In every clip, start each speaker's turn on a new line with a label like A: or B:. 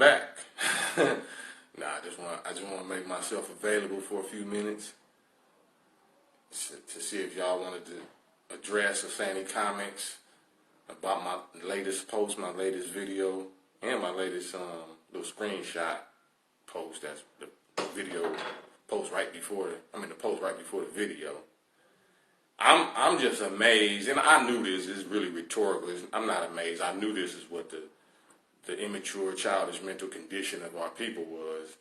A: back. Nah, I just want to make myself available for a few minutes to see if y'all wanted to address or say any comments about my latest post, my latest video, and my latest little screenshot post. That's the video post right before the post right before the video. I'm just amazed, and I knew this is really rhetorical. I'm not amazed. I knew this is what the immature, childish mental condition of our people was,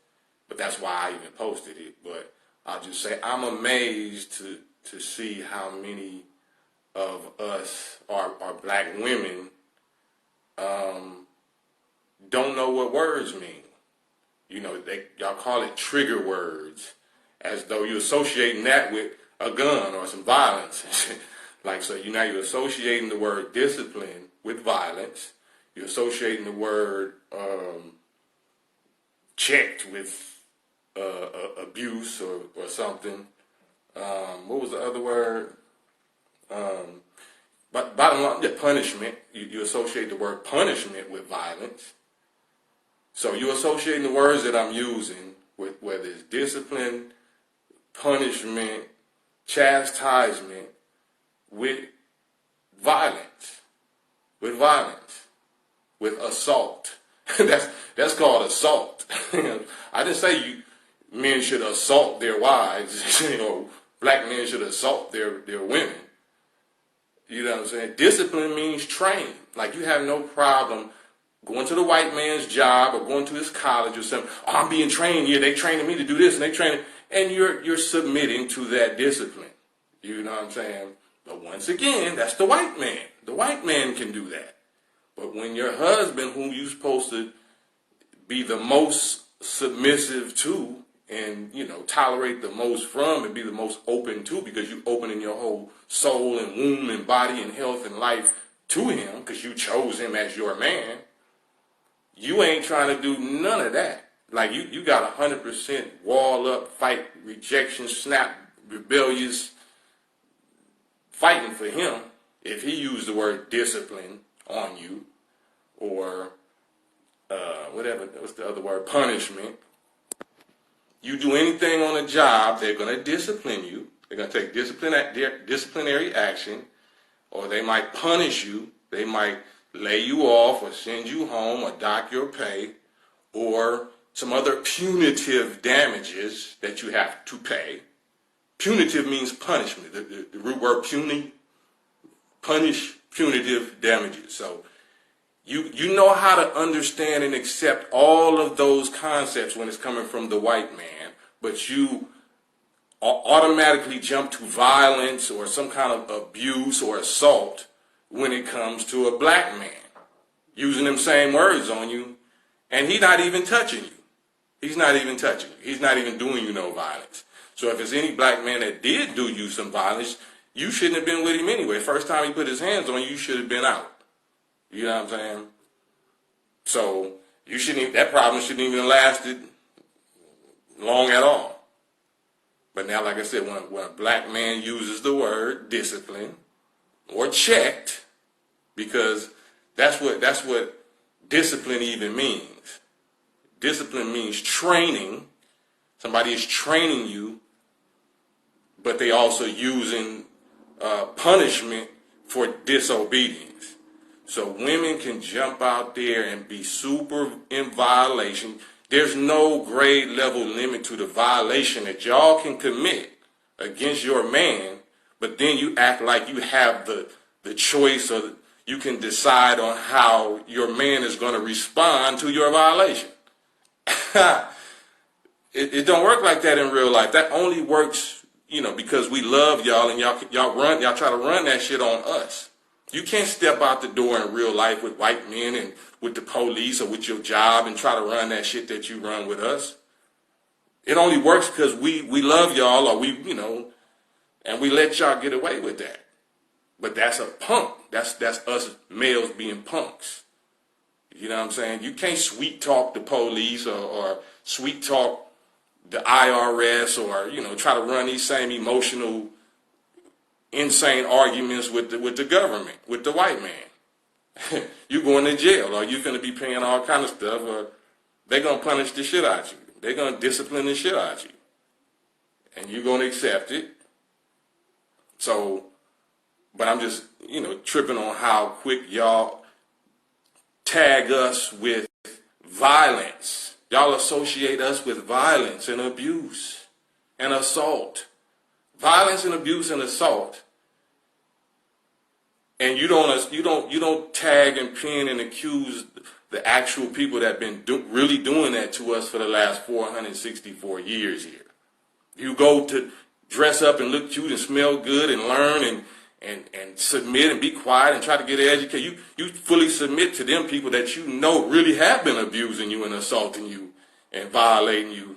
A: but that's why I even posted it. But I'll just say I'm amazed to see how many of us, our black women, don't know what words mean. You know, y'all call it trigger words, as though you're associating that with a gun or some violence. Like, so you're associating the word discipline with violence. You're associating the word checked with abuse or something. What was the other word? But bottom line, punishment. You associate the word punishment with violence. So you're associating the words that I'm using with whether it's discipline, punishment, chastisement, with violence, with assault. That's called assault. I didn't say men should assault their wives, or black men should assault their women. You know what I'm saying? Discipline means train. Like, you have no problem going to the white man's job or going to his college or something. Oh, I'm being trained here. They training me to do this, and they training, and you're submitting to that discipline. You know what I'm saying? But once again, that's the white man. The white man can do that. But when your husband, whom you're supposed to be the most submissive to, and, you know, tolerate the most from, and be the most open to, because you opening your whole soul and womb and body and health and life to him, because you chose him as your man, you ain't trying to do none of that. Like, you got 100% wall up, fight, rejection, snap, rebellious, fighting for him if he used the word discipline on you, or whatever, what's the other word, punishment. You do anything on a job, they're going to discipline you. They're going to take disciplinary action, or they might punish you. They might lay you off or send you home or dock your pay, or some other punitive damages that you have to pay. Punitive means punishment. The root word puny, punish, punitive damages. So you know how to understand and accept all of those concepts when it's coming from the white man, but you automatically jump to violence or some kind of abuse or assault when it comes to a black man using them same words on you, and he's not even touching you. He's not even touching you. He's not even doing you no violence. So if there's any black man that did do you some violence, you shouldn't have been with him anyway. First time he put his hands on you, you should have been out. You know what I'm saying? So that problem shouldn't even have lasted long at all. But now, like I said, when a black man uses the word discipline or checked, because that's what discipline even means. Discipline means training. Somebody is training you, but they also using punishment for disobedience. So women can jump out there and be super in violation. There's no grade level limit to the violation that y'all can commit against your man, but then you act like you have the choice, or you can decide on how your man is going to respond to your violation. It don't work like that in real life. That only works, because we love y'all, and y'all try to run that shit on us. You can't step out the door in real life with white men and with the police or with your job and try to run that shit that you run with us. It only works because we love y'all, or and we let y'all get away with that. But that's a punk. That's us males being punks. You know what I'm saying? You can't sweet talk the police or sweet talk the IRS, or try to run these same emotional, insane arguments with the government, with the white man. You going to jail, or you finna be paying all kind of stuff, or they're going to punish the shit out of you. They're going to discipline the shit out of you. And you're going to accept it. So, but I'm just, tripping on how quick y'all tag us with violence. Y'all associate us with violence and abuse and assault. Violence and abuse and assault. And you don't tag and pin and accuse the actual people that have been really doing that to us for the last 464 years here. You go to dress up and look cute and smell good and learn and submit and be quiet and try to get educated. You fully submit to them people that you know really have been abusing you and assaulting you and violating you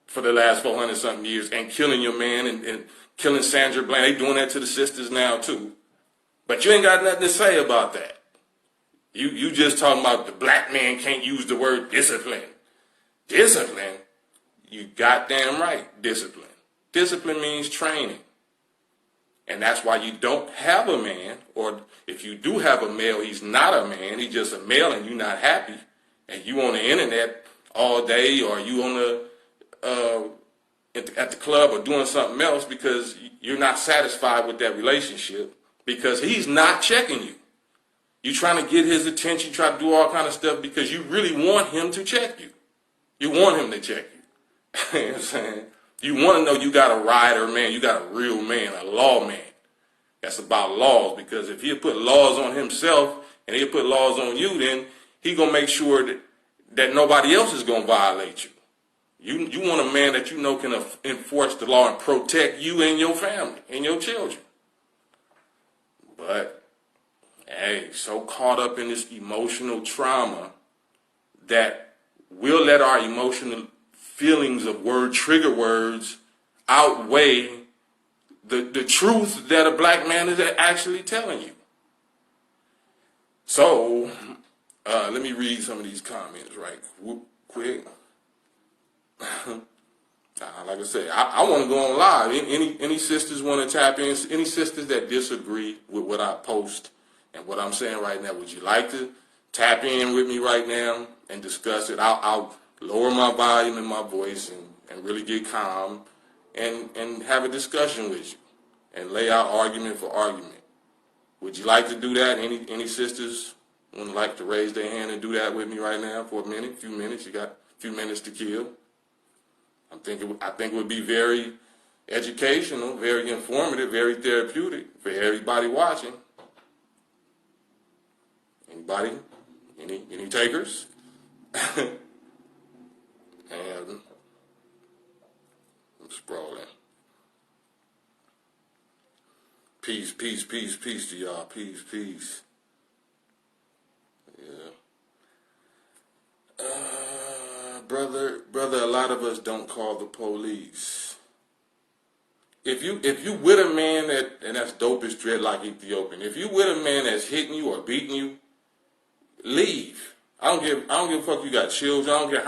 A: for the last 400-something years and killing your man and killing Sandra Bland. They doing that to the sisters now too. But you ain't got nothing to say about that. You just talking about the black man can't use the word discipline. Discipline? You goddamn right, discipline. Discipline means training. And that's why you don't have a man, or if you do have a male, he's not a man, he's just a male and you're not happy, and you on the internet all day, or you on the at the club or doing something else because you're not satisfied with that relationship because he's not checking you. You're trying to get his attention, try to do all kind of stuff because you really want him to check you. You want him to check you. You know what I'm saying? You want to know you got a rider man, you got a real man, a lawman. That's about laws, because if he'll put laws on himself and he'll put laws on you, then he going to make sure that nobody else is going to violate you. You want a man that you know can enforce the law and protect you and your family and your children. But, hey, so caught up in this emotional trauma that we'll let our emotional feelings of trigger words outweigh the truth that a black man is actually telling you. So, let me read some of these comments right quick. Like I said, I want to go on live. Any sisters want to tap in? Any sisters that disagree with what I post and what I'm saying right now, would you like to tap in with me right now and discuss it? I'll lower my volume in my voice and really get calm and have a discussion with you and lay out argument for argument. Would you like to do that? Any sisters would like to raise their hand and do that with me right now for a few minutes? You got a few minutes to kill. I think it would be very educational, very informative, very therapeutic for everybody watching. Anybody? Any takers? And I'm sprawling. Peace, peace, peace, peace to y'all. Peace, peace. Yeah. Brother, a lot of us don't call the police. If you with a man and that's dope as dreadlock Ethiopian, if you with a man that's hitting you or beating you, leave. I don't give a fuck you got children. I don't care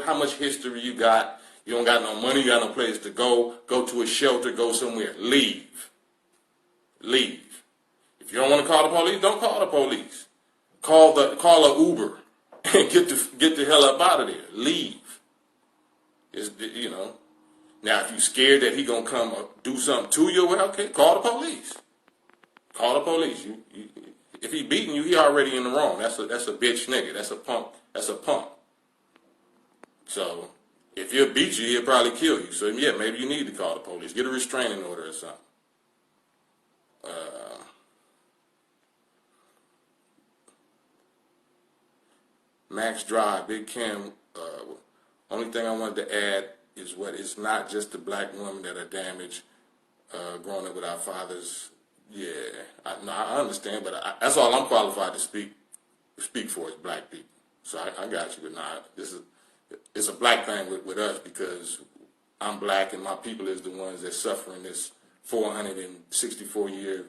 A: how much history you got. You don't got no money, you got no place to go. Go to a shelter, go somewhere. Leave. Leave. If you don't want to call the police, don't call the police. Call a Uber and get the hell up out of there. Leave. Now if you're scared that he gonna come do something to you, well, okay, call the police. Call the police. If he beating you, he already in the wrong. That's a bitch nigga. That's a punk. That's a punk. So if he'll beat you, he'll probably kill you. So yeah, maybe you need to call the police. Get a restraining order or something. Max Drive, Big Cam. Only thing I wanted to add is it's not just the black women that are damaged growing up with our fathers. Yeah, I understand, but that's all I'm qualified to speak for is black people. So I got you, but it's a black thing with us because I'm black and my people is the ones that's suffering this 464-year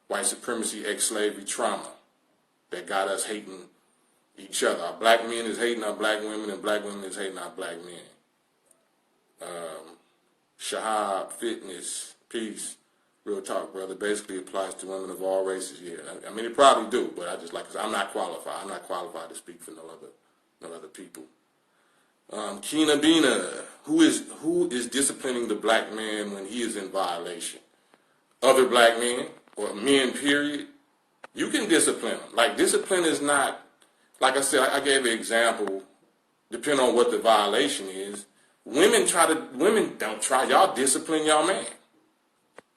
A: white supremacy, ex-slavery trauma that got us hating each other. Our black men is hating our black women, and black women is hating our black men. Shahab Fitness, peace, real talk, brother. Basically applies to women of all races. Yeah, I mean it probably do, but I'm not qualified. I'm not qualified to speak for no other people. Kina Bina, who is disciplining the black man when he is in violation? Other black men or men, period. You can discipline them. Like, discipline is not, like I said, I gave an example, depending on what the violation is. Women don't try, y'all discipline y'all man.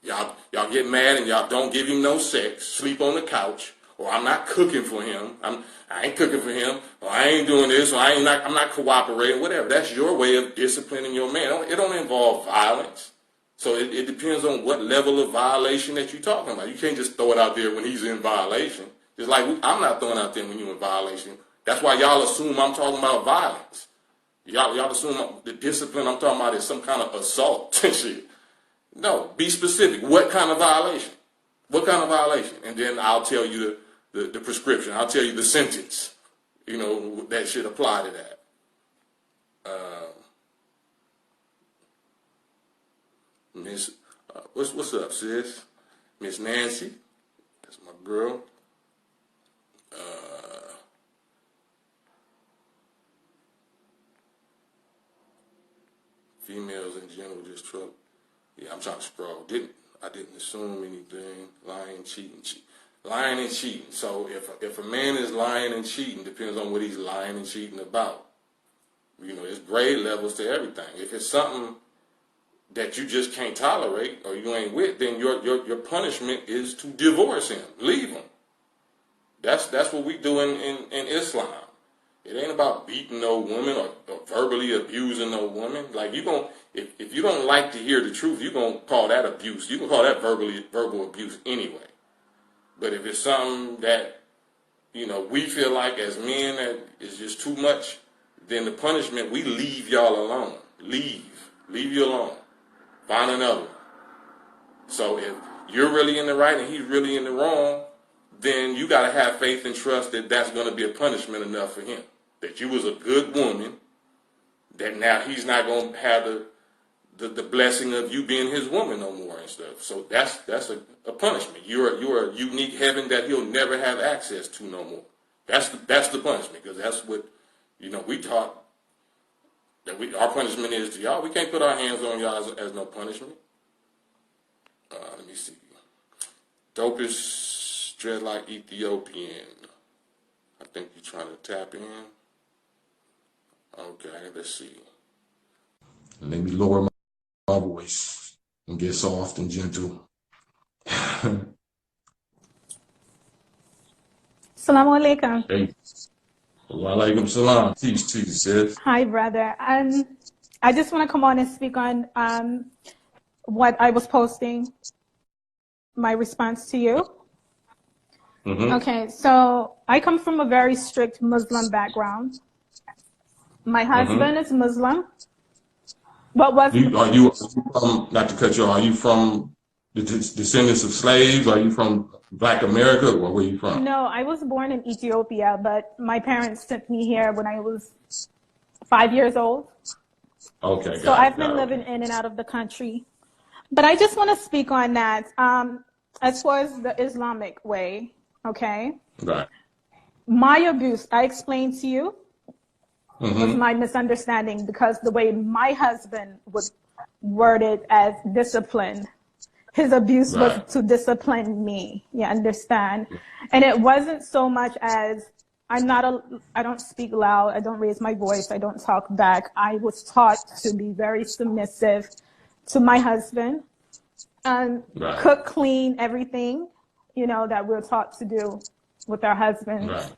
A: Y'all get mad and y'all don't give him no sex, sleep on the couch, or I'm not cooking for him, I ain't cooking for him, or I ain't doing this, or I'm not cooperating, whatever. That's your way of disciplining your man. It don't involve violence. So it depends on what level of violation that you're talking about. You can't just throw it out there when he's in violation. Just like I'm not throwing out there when you're in violation. That's why y'all assume I'm talking about violence. Y'all assume the discipline I'm talking about is some kind of assault and shit. No, be specific. What kind of violation? What kind of violation? And then I'll tell you the prescription. I'll tell you the sentence, that should apply to that. Miss, what's up, sis? Miss Nancy, that's my girl. Females in general just trouble. Yeah, I'm trying to scroll. I didn't assume anything. Lying, cheating. Lying and cheating. So if a man is lying and cheating, depends on what he's lying and cheating about. There's grade levels to everything. If it's something that you just can't tolerate or you ain't with, then your punishment is to divorce him, leave him. That's what we do in Islam. It ain't about beating no woman or verbally abusing no woman. Like, if you don't like to hear the truth, you're gonna call that abuse. You can call that verbal abuse anyway. But if it's something that we feel like as men that is just too much, then the punishment, we leave y'all alone. Leave you alone. Find another one. So if you're really in the right and he's really in the wrong, then you got to have faith and trust that that's going to be a punishment enough for him. That you was a good woman, that now he's not going to have the blessing of you being his woman no more and stuff. So that's a punishment. You're a unique heaven that he'll never have access to no more. That's the punishment, because that's what we taught. That our punishment is to y'all. We can't put our hands on y'all as no punishment. Let me see. Dopest dreadlock Ethiopian. I think you're trying to tap in. Okay, let's see. Let me lower my voice and get soft and gentle.
B: Assalamu alaikum.
A: Hey. Wa alaikum salam. Peace to you, sis.
B: Hi, brother. I just want to come on and speak on what I was posting, my response to you.
A: Mm-hmm.
B: Okay, so I come from a very strict Muslim background. My husband is Muslim.
A: Are you from, not to cut you off, are you from the descendants of slaves? Are you from Black America, or where are you from?
B: No, I was born in Ethiopia, but my parents sent me here when I was 5 years old.
A: Okay.
B: So I've been living in and out of the country. But I just want to speak on that. As far as the Islamic way, okay?
A: Right.
B: My abuse, I explained to you, was my misunderstanding, because the way my husband was worded as discipline, his abuse was to discipline me. You understand? And it wasn't so much as I don't speak loud, I don't raise my voice, I don't talk back. I was taught to be very submissive to my husband and cook, clean, everything, that we're taught to do with our husbands.
A: Right.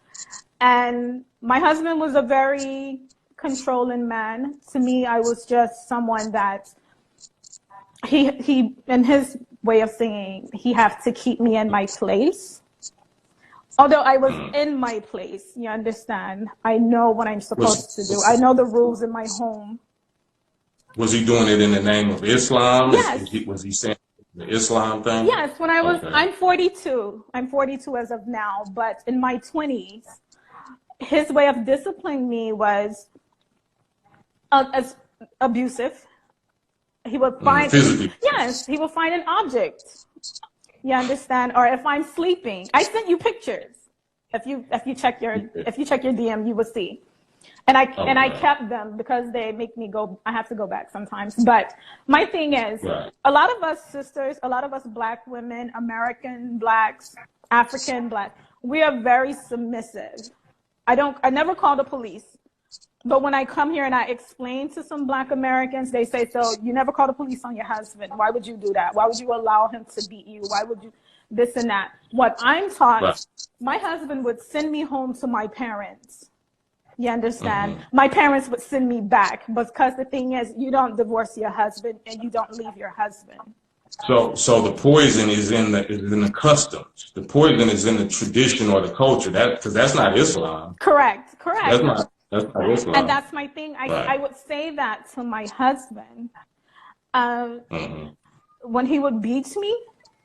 B: And my husband was a very controlling man. To me, I was just someone that he in his way of saying, he had to keep me in my place. Although I was in my place, you understand? I know what I'm supposed to do. I know the rules in my home.
A: Was he doing it in the name of Islam?
B: Yes.
A: Was he saying the Islam thing?
B: Yes, when I was, I'm 42. I'm 42 as of now, but in my 20s, his way of disciplining me was as abusive. He would find, he would find an object. You understand? Or if I'm sleeping, I sent you pictures. If you check your DM, you will see. And I kept them because they make me go. I have to go back sometimes. But my thing is, a lot of us sisters, a lot of us Black women, American Blacks, African Black, we are very submissive. I never call the police, but when I come here and I explain to some Black Americans, they say, so you never call the police on your husband. Why would you do that? Why would you allow him to beat you? Why would you this and that? What I'm taught, my husband would send me home to my parents. You understand? My parents would send me back because the thing is, you don't divorce your husband and you don't leave your husband.
A: So the poison is in the customs. The poison is in the tradition or the culture. Because that's not Islam.
B: Correct.
A: That's not Islam.
B: And that's my thing. I would say that to my husband. When he would beat me,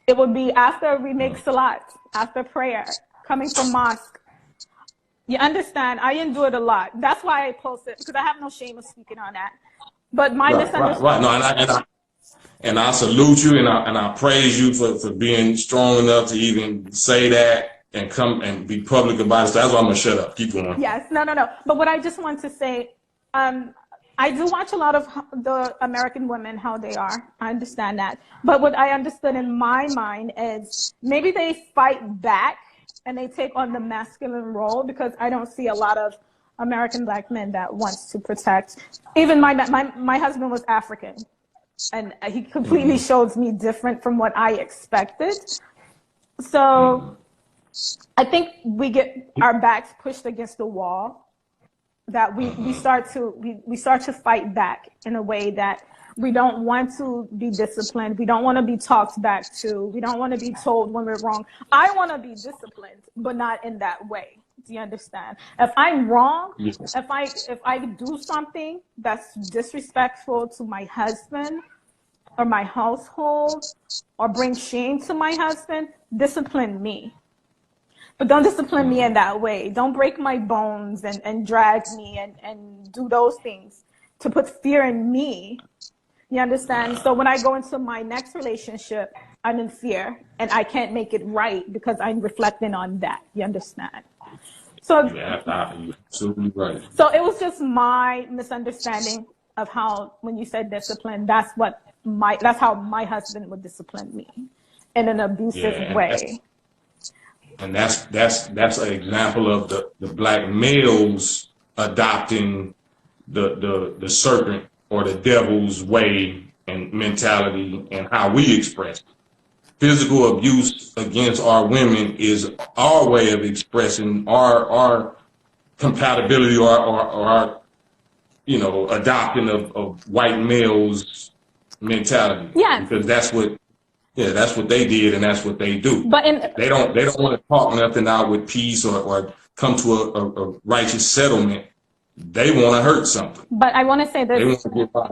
B: it would be after we make salat, after prayer, coming from mosque. You understand? I endured a lot. That's why I posted, because I have no shame of speaking on that. But my misunderstanding.
A: Right. No, and I salute you and I praise you for being strong enough to even say that and come and be public about it. So that's why I'm gonna shut up. Keep going.
B: Yes. No. But what I just want to say, I do watch a lot of the American women, how they are. I understand that. But what I understood in my mind is maybe they fight back and they take on the masculine role, because I don't see a lot of American Black men that wants to protect. Even my husband was African, and he completely shows me different from what I expected. So I think we get our backs pushed against the wall, that we start to fight back in a way that we don't want to be disciplined. We don't want to be talked back to. We don't want to be told when we're wrong. I want to be disciplined, but not in that way. Do you understand? If I'm wrong, if I do something that's disrespectful to my husband or my household, or bring shame to my husband, discipline me. But don't discipline me in that way. Don't break my bones and drag me and do those things to put fear in me. You understand? So when I go into my next relationship, I'm in fear and I can't make it right because I'm reflecting on that. You understand? So
A: you're absolutely right.
B: So it was just my misunderstanding of how, when you said discipline, that's how my husband would discipline me in an abusive way.
A: And that's an example of the Black males adopting the serpent or the devil's way and mentality and how we express it. Physical abuse against our women is our way of expressing our compatibility or our adopting of white males mentality.
B: Yeah.
A: Because that's what they did and that's what they do.
B: But
A: they don't want to talk nothing out with peace or come to a righteous settlement. They want to hurt something.
B: But I want to say this.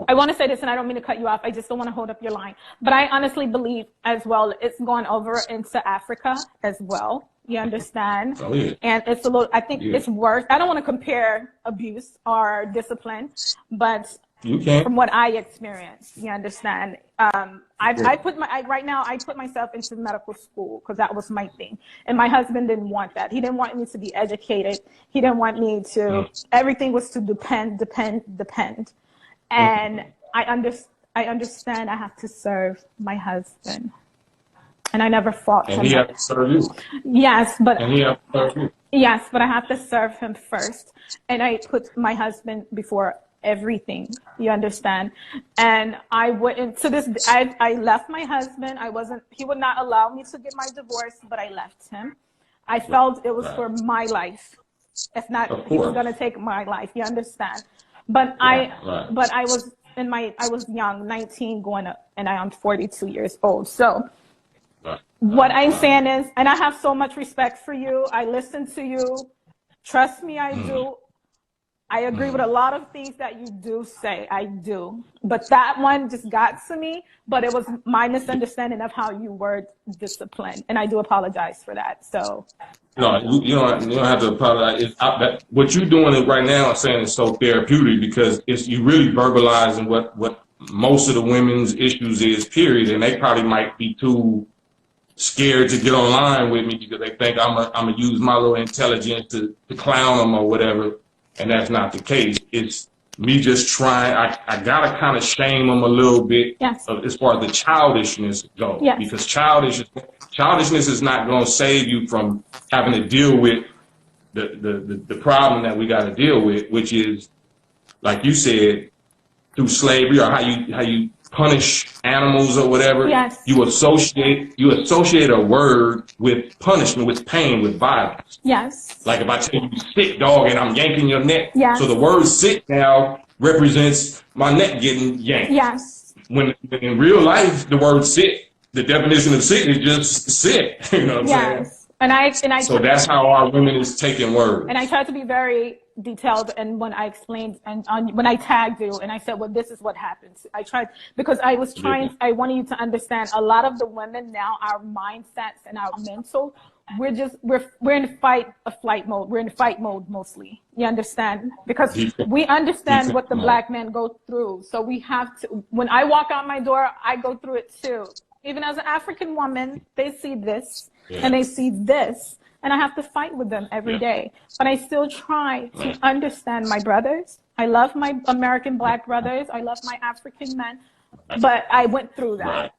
B: I want to say this, and I don't mean to cut you off. I just don't want to hold up your line. But I honestly believe as well, it's gone over into Africa as well. You understand?
A: Oh, yeah. And
B: it's a little, I think it's worse. I don't want to compare abuse or discipline, but
A: you can.
B: From what I experienced, you understand? Right now I put myself into medical school because that was my thing. And my husband didn't want that. He didn't want me to be educated. He didn't want me to, everything was to depend. And I understand I have to serve my husband. And I never fought him.
A: And he has to serve you.
B: Yes, but
A: and he has to serve you.
B: Yes, but I have to serve him first. And I put my husband before everything, you understand? And I wouldn't, to this, I left my husband. He would not allow me to get my divorce, but I left him. I felt it was for my life. If not, he was going to take my life, you understand? But I was young, 19 going up, and I am 42 years old. So what I'm saying is, and I have so much respect for you. I listen to you. Trust me, I do. I agree with a lot of things that you do say. I do. But that one just got to me. But it was my misunderstanding of how you word discipline. And I do apologize for that. So.
A: No, you don't have to apologize. What you're doing right now, I'm saying, is so therapeutic because you really verbalizing what most of the women's issues is, period. And they probably might be too scared to get online with me because they think I'm gonna use my little intelligence to clown them or whatever. and that's not the case. It's me just trying. I gotta kind of shame them a little bit,
B: yes,
A: as far as the childishness goes,
B: yes,
A: because childishness is not going to save you from having to deal with the problem that we got to deal with, which is, like you said, through slavery, or how you punish animals or whatever.
B: yes,
A: You associate a word with punishment, with pain, with violence.
B: yes,
A: Like if I tell you sick dog and I'm yanking your neck,
B: yes,
A: so the word sick now represents my neck getting yanked.
B: yes.
A: When in real life, the word sick, the definition of sick is just sick. You know what I'm saying?
B: Yes. And I
A: So that's how our women is taking words.
B: And I tried to be very detailed, and when I explained and when I tagged you and I said, well, this is what happens. I tried, because I was trying, I wanted you to understand a lot of the women now, our mindsets and our mental, we're in fight or flight mode. We're in fight mode mostly. You understand? Because we understand what the black men go through. So we have to, when I walk out my door, I go through it too. Even as an African woman, they see this and they see this, and I have to fight with them every day. But I still try to understand my brothers. I love my American black brothers. I love my African men, but I went through that.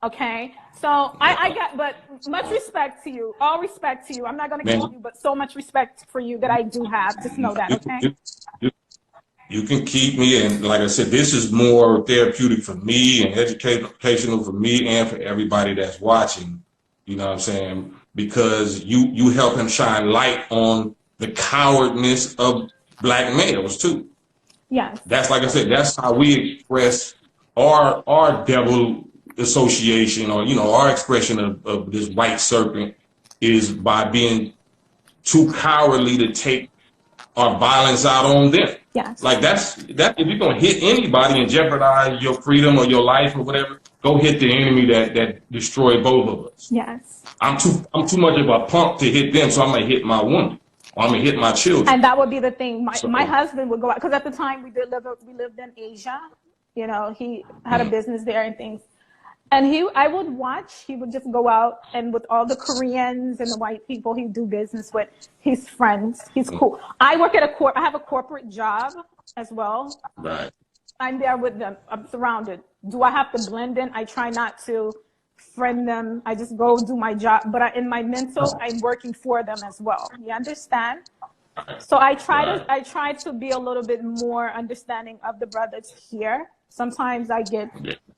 B: Okay, so I got, but much respect to you, all respect to you. I'm not going to kill you, but so much respect for you that I do have. Just know that, okay?
A: You can keep me, and like I said, this is more therapeutic for me and educational for me and for everybody that's watching. You know what I'm saying? Because you help him shine light on the cowardness of black males too.
B: Yes.
A: That's, like I said, that's how we express our devil association, or our expression of this white serpent, is by being too cowardly to take our violence out on them.
B: Yes.
A: Like that if you're gonna hit anybody and jeopardize your freedom or your life or whatever, go hit the enemy that destroyed both of us.
B: Yes.
A: I'm too much of a punk to hit them, so I'm gonna hit my woman. Or I'm gonna hit my children.
B: And that would be the thing. My husband would go out, because at the time we lived in Asia. You know, he had a business there and things. And I would watch, he would just go out, and with all the Koreans and the white people he do business with, he's friends. He's cool. I work at I have a corporate job as well.
A: Right.
B: I'm there with them. I'm surrounded. Do I have to blend in? I try not to friend them. I just go do my job. But in my mental, I'm working for them as well. You understand? So I try to be a little bit more understanding of the brothers here. Sometimes I get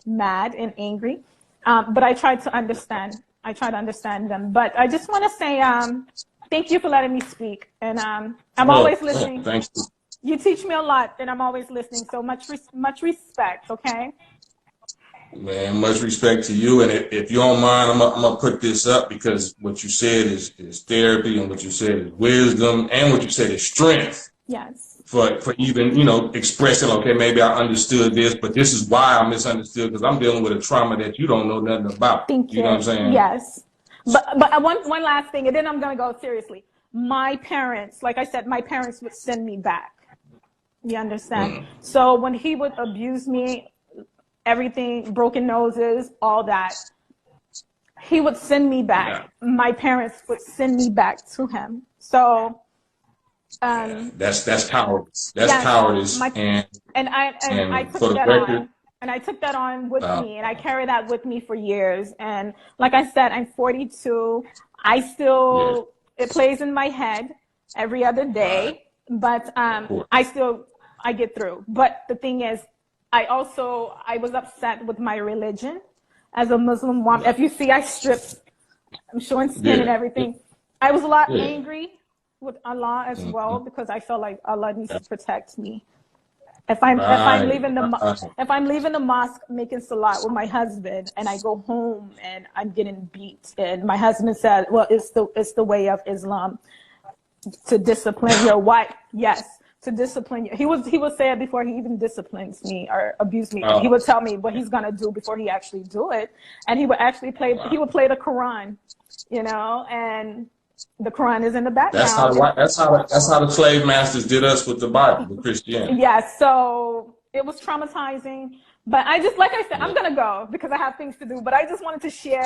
B: mad and angry, but I try to understand. I try to understand them. But I just want to say thank you for letting me speak. And I'm always listening.
A: Thanks.
B: You teach me a lot, and I'm always listening. So much respect, okay?
A: Man, much respect to you. And if you don't mind, I'm gonna put this up, because what you said is therapy, and what you said is wisdom, and what you said is strength.
B: Yes.
A: For even, expressing, okay, maybe I understood this, but this is why I misunderstood, because I'm dealing with a trauma that you don't know nothing about.
B: Thank you.
A: You know what I'm saying?
B: Yes. But one last thing, and then I'm going to go seriously. My parents, like I said, my parents would send me back. You understand? So when he would abuse me, everything, broken noses, all that, he would send me back. Yeah. My parents would send me back to him. So
A: that's cowardice. That's cowardice.
B: And I took that on. And I took that on with me, and I carry that with me for years. And like I said, I'm 42. I still, it plays in my head every other day, but I get through. But the thing is, I was upset with my religion as a Muslim woman. If you see, I stripped, I'm showing skin and everything. I was a lot angry with Allah as well, because I felt like Allah needs to protect me. If I'm leaving the mosque making salat with my husband, and I go home and I'm getting beat, and my husband said, well, it's the way of Islam to discipline your wife. Yes, to discipline you. He would say it before he even disciplines me or abuse me. He would tell me what he's gonna do before he actually do it, and he would actually play the Quran, and the Quran is in the background.
A: That's how the slave masters did us with the Bible, with Christianity.
B: Yes, so it was traumatizing, But I just, like I said, I'm gonna go because I have things to do. But I just wanted to share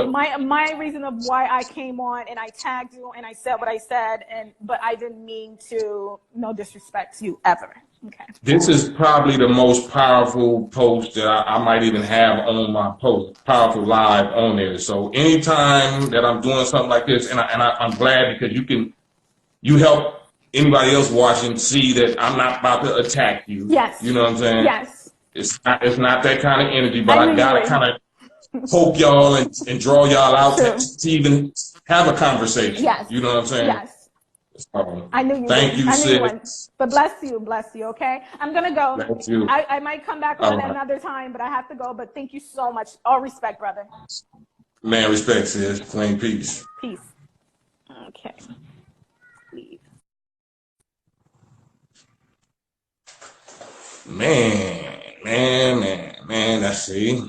B: my reason of why I came on, and I tagged you and I said what I said, but I didn't mean to no disrespect you ever. Okay.
C: This is probably the most powerful post that I might even have on my post, powerful live on there. So anytime that I'm doing something like this, and I'm glad because you help anybody else watching see that I'm not about to attack you.
B: Yes.
C: You know what I'm saying?
B: Yes.
C: It's not that kind of energy, but I gotta kind of poke y'all and draw y'all out to even have a conversation.
B: Yes.
C: You know what I'm saying?
B: Yes. I knew you.
C: Thank you, sis.
B: But bless you. Okay, I'm gonna go.
C: Thank you.
B: I might come back on another time, but I have to go. But thank you so much. All respect, brother.
C: Man, respect, sis. Plain peace.
B: Peace. Okay. Leave.
C: Man, that's see.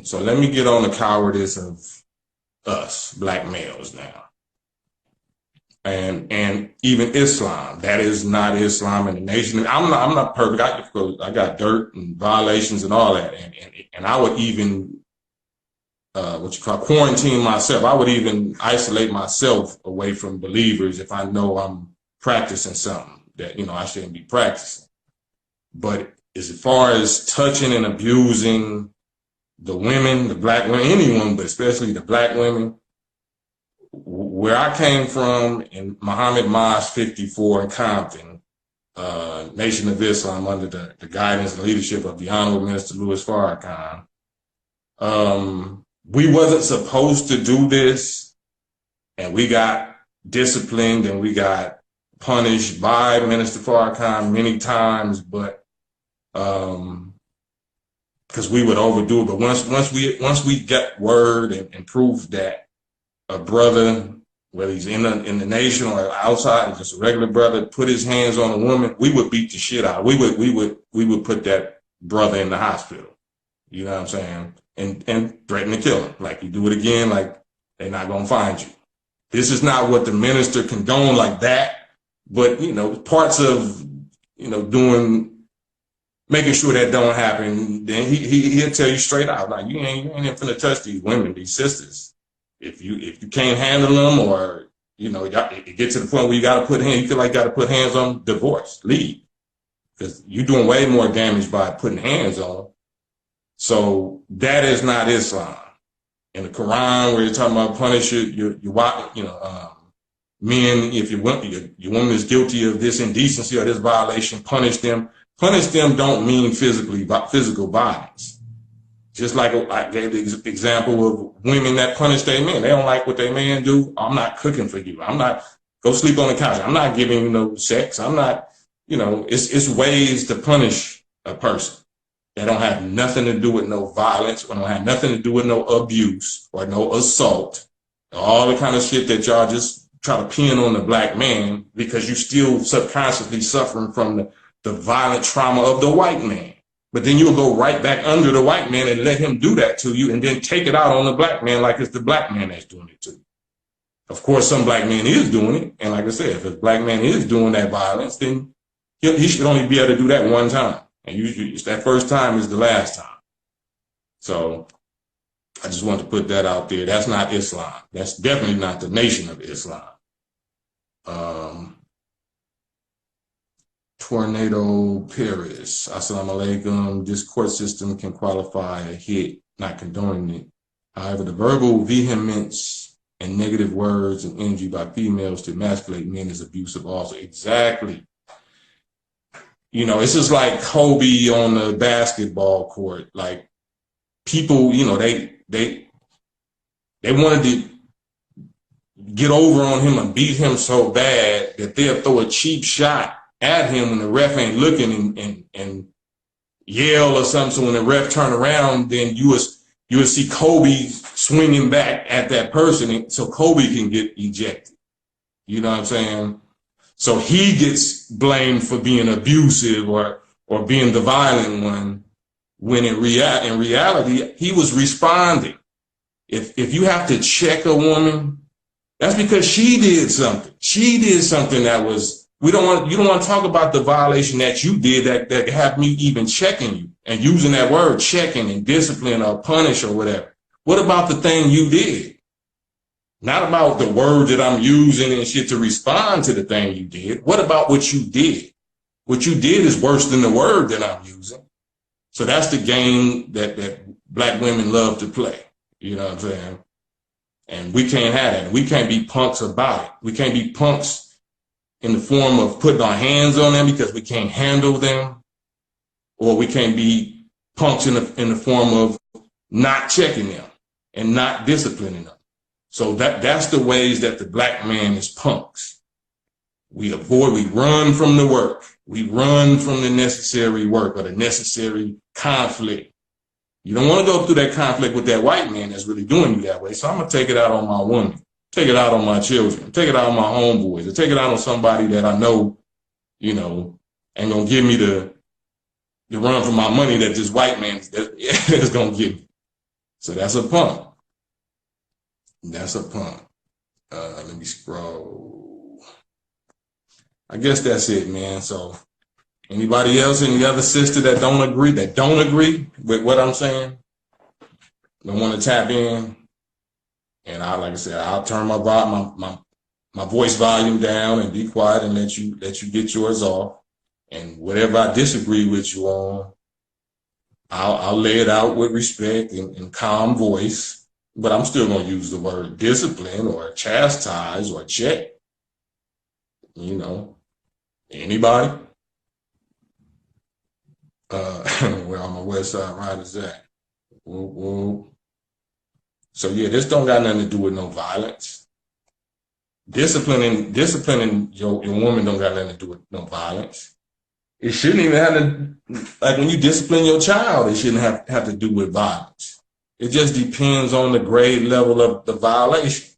C: So let me get on the cowardice of us, black males now. And even Islam, that is not Islam in the nation. I'm not perfect. I got dirt and violations and all that. And I would even, quarantine myself. I would even isolate myself away from believers if I know I'm practicing something that, I shouldn't be practicing. But as far as touching and abusing the women, the black women, anyone, but especially the black women, where I came from in Muhammad Mosque 54 in Compton, Nation of Islam, under the guidance and leadership of the Honorable Minister Louis Farrakhan, we wasn't supposed to do this, and we got disciplined and we got punished by Minister Farrakhan many times, but because we would overdo it. But once we get word and proof that a brother, whether he's in the nation or outside, just a regular brother, put his hands on a woman, we would beat the shit out. We would put that brother in the hospital. You know what I'm saying? And threaten to kill him. Like, you do it again, like, they're not gonna find you. This is not what the minister condoned like that, but parts of making sure that don't happen. Then he'll tell you straight out, like, you ain't even finna touch these women, these sisters. If you can't handle them, or it gets to the point where you feel like you gotta put hands on them, divorce, leave, because you're doing way more damage by putting hands on them. So that is not Islam. In the Quran, where you're talking about punish men, if your woman is guilty of this indecency or this violation, punish them. Punish them don't mean physical violence. Just like I gave the example of women that punish their men. They don't like what their man do. I'm not cooking for you. I'm not, go sleep on the couch. I'm not giving you no sex. I'm not, it's ways to punish a person that don't have nothing to do with no violence, or don't have nothing to do with no abuse or no assault. All the kind of shit that y'all just try to pin on the black man because you still subconsciously suffering from the violent trauma of the white man. But then you'll go right back under the white man and let him do that to you, and then take it out on the black man like it's the black man that's doing it to you. Of course, some black man is doing it. And like I said, if a black man is doing that violence, then he should only be able to do that one time. And usually it's that first time is the last time. So I just want to put that out there. That's not Islam. That's definitely not the Nation of Islam. Tornado Paris, Assalamu alaikum. This court system can qualify a hit, not condoning it. However, the verbal vehemence and negative words and energy by females to emasculate men is abusive also. Exactly. It's just like Kobe on the basketball court. Like, people, they wanted to get over on him and beat him so bad that they'll throw a cheap shot at him when the ref ain't looking and yell or something. So when the ref turn around, then you would see Kobe swinging back at that person, so Kobe can get ejected. You know what I'm saying? So he gets blamed for being abusive or being the violent one, when in reality he was responding. If you have to check a woman, that's because she did something. She did something that was You don't want to talk about the violation that you did that have me even checking you and using that word checking and discipline or punish or whatever. What about the thing you did? Not about the word that I'm using and shit to respond to the thing you did. What about what you did? What you did is worse than the word that I'm using. So that's the game that black women love to play. You know what I'm saying? And we can't have that. We can't be punks about it. We can't be punks in the form of putting our hands on them because we can't handle them, or we can't be punks in the form of not checking them and not disciplining them. So that's the ways that the black man is punks. We run from the work. We run from the necessary work or the necessary conflict. You don't want to go through that conflict with that white man that's really doing you that way. So I'm going to take it out on my woman. Take it out on my children, take it out on my homeboys, or take it out on somebody that I know, you know, ain't gonna give me the run for my money that this white man is gonna give me. So that's a punk. That's a punk. Let me scroll. I guess that's it, man. So anybody else, any other sister that don't agree with what I'm saying, don't want to tap in? And like I said, I'll turn my voice volume down and be quiet and let you get yours off. And whatever I disagree with you on, I'll lay it out with respect and calm voice. But I'm still gonna use the word discipline or chastise or check. You know, anybody? Where on my west side riders at? Whoa. So yeah, this don't got nothing to do with no violence. Disciplining your woman don't got nothing to do with no violence. It shouldn't even have to, like when you discipline your child, it shouldn't have to do with violence. It just depends on the grade level of the violation.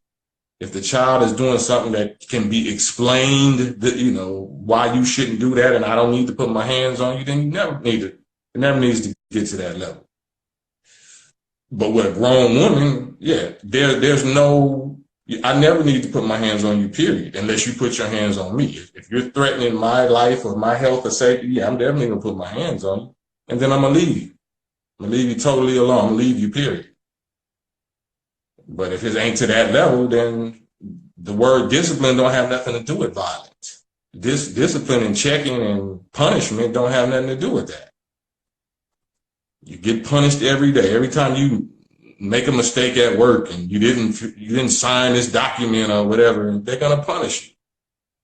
C: If the child is doing something that can be explained, that, you know, why you shouldn't do that and I don't need to put my hands on you, then it never needs to get to that level. But with a grown woman, yeah, there's no, I never need to put my hands on you, period, unless you put your hands on me. If you're threatening my life or my health or safety, yeah, I'm definitely gonna put my hands on you. And then I'm gonna leave you. I'm gonna leave you totally alone. I'm gonna leave you, period. But if it ain't to that level, then the word discipline don't have nothing to do with violence. Discipline and checking and punishment don't have nothing to do with that. You get punished every day. Every time you make a mistake at work and you didn't sign this document or whatever, they're gonna punish you.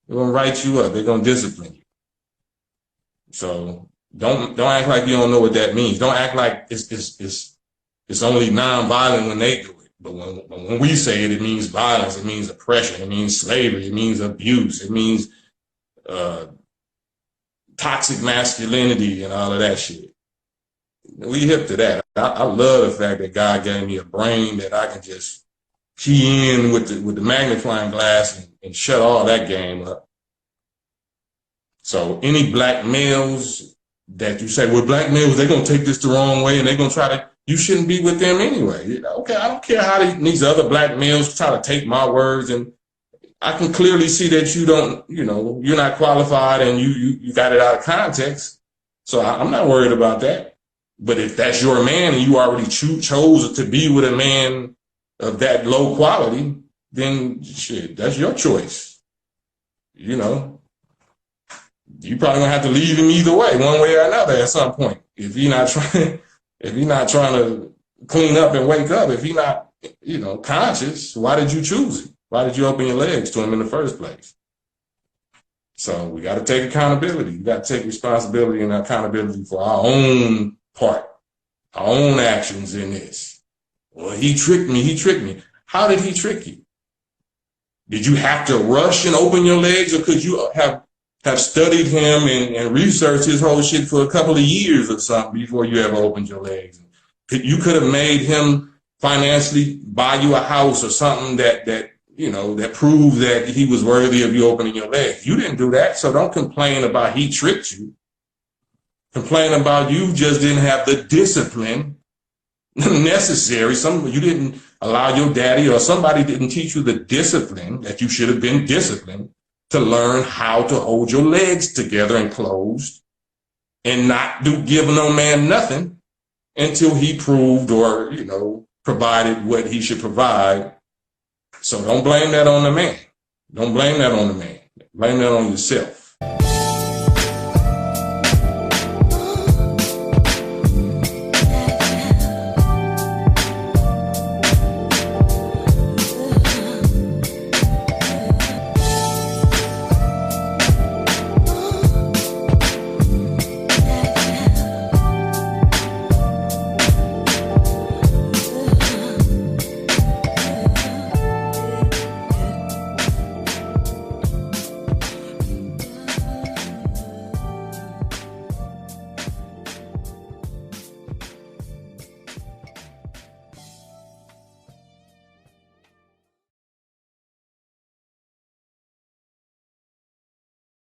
C: They're gonna write you up. They're gonna discipline you. So don't act like you don't know what that means. Don't act like it's only non-violent when they do it. But when we say it, it means violence. It means oppression. It means slavery. It means abuse. It means toxic masculinity and all of that shit. We hip to that. I love the fact that God gave me a brain that I can just key in with the magnifying glass and shut all that game up. So any black males that you say, well, black males, they're going to take this the wrong way and they're going to try to, you shouldn't be with them anyway. Okay, I don't care how these other black males try to take my words, and I can clearly see that you don't, you know, you're not qualified and you got it out of context. So I'm not worried about that. But if that's your man and you already chose to be with a man of that low quality, then shit, that's your choice. You know, you probably gonna have to leave him either way, one way or another at some point. If he's not trying to clean up and wake up, if he's not, you know, conscious, why did you choose him? Why did you open your legs to him in the first place? So we got to take accountability. We got to take responsibility and accountability for our own part, our own actions in this. Well, he tricked me. How did he trick you? Did you have to rush and open your legs, or could you have studied him and researched his whole shit for a couple of years or something before you ever opened your legs? You could have made him financially buy you a house or something that you know, that proved that he was worthy of you opening your legs. You didn't do that, so don't complain about he tricked you. Complain about you just didn't have the discipline necessary. You didn't allow your daddy or somebody didn't teach you the discipline that you should have been disciplined to learn how to hold your legs together and closed and not give no man nothing until he proved or, provided what he should provide. So don't blame that on the man. Don't blame that on the man. Blame that on yourself.